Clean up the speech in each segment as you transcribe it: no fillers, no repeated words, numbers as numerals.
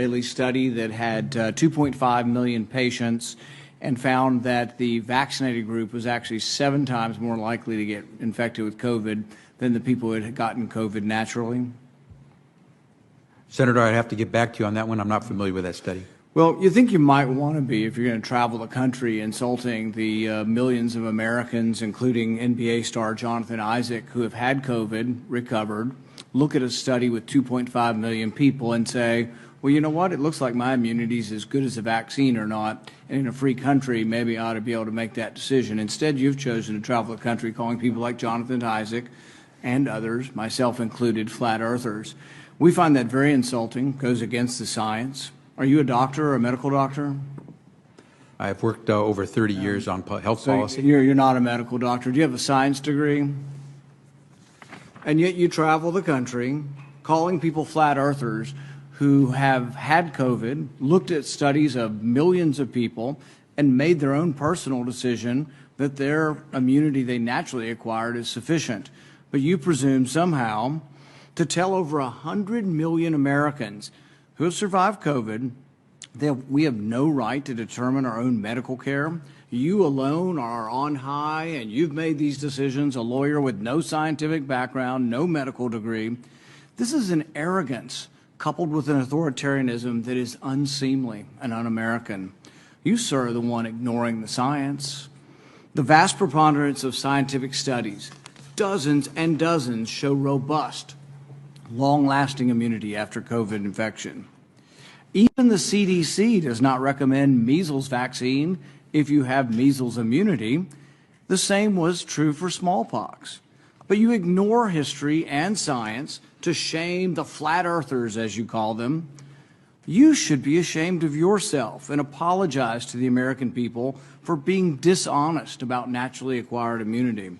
Israeli study that had 2.5 million patients and found that the vaccinated group was actually 7 times more likely to get infected with COVID than the people who had gotten COVID naturally? Senator, I'd have to get back to you on that one. I'm not familiar with that study. Well, you think you might want to be if you're going to travel the country insulting the millions of Americans, including NBA star Jonathan Isaac, who have had COVID, recovered, look at a study with 2.5 million people and say, well, you know what? It looks like my immunity is as good as a vaccine or not. And in a free country, maybe I ought to be able to make that decision. Instead, you've chosen to travel the country calling people like Jonathan Isaac and others, myself included, flat earthers. We find that very insulting, goes against the science. Are you a doctor or a medical doctor? I've worked over 30 years on health policy. You're not a medical doctor. Do you have a science degree? And yet you travel the country calling people flat earthers who have had COVID, looked at studies of millions of people, and made their own personal decision that their immunity they naturally acquired is sufficient. But you presume somehow to tell over 100 million Americans who have survived COVID that we have no right to determine our own medical care. You alone are on high, and you've made these decisions, a lawyer with no scientific background, no medical degree. This is an arrogance coupled with an authoritarianism that is unseemly and un-American. You, sir, are the one ignoring the science. The vast preponderance of scientific studies, dozens and dozens, show robust, long-lasting immunity after COVID infection. Even the CDC does not recommend measles vaccine if you have measles immunity. The same was true for smallpox. But you ignore history and science to shame the flat earthers, as you call them. You should be ashamed of yourself and apologize to the American people for being dishonest about naturally acquired immunity.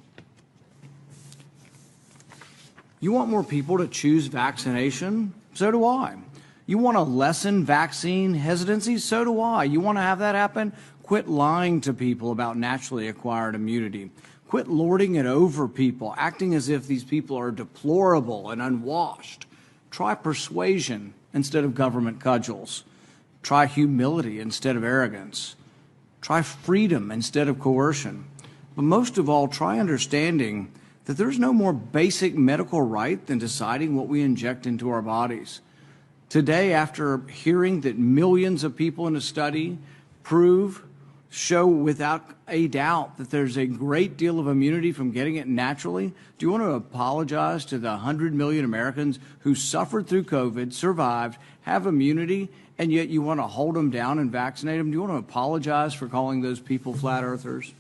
You want more people to choose vaccination? So do I. You want to lessen vaccine hesitancy? So do I. You want to have that happen? Quit lying to people about naturally acquired immunity. Quit lording it over people, acting as if these people are deplorable and unwashed. Try persuasion instead of government cudgels. Try humility instead of arrogance. Try freedom instead of coercion. But most of all, try understanding that there's no more basic medical right than deciding what we inject into our bodies. Today, after hearing that millions of people in a study show without a doubt that there's a great deal of immunity from getting it naturally, do you want to apologize to the 100 million Americans who suffered through COVID, survived, have immunity, and yet you want to hold them down and vaccinate them? Do you want to apologize for calling those people flat earthers?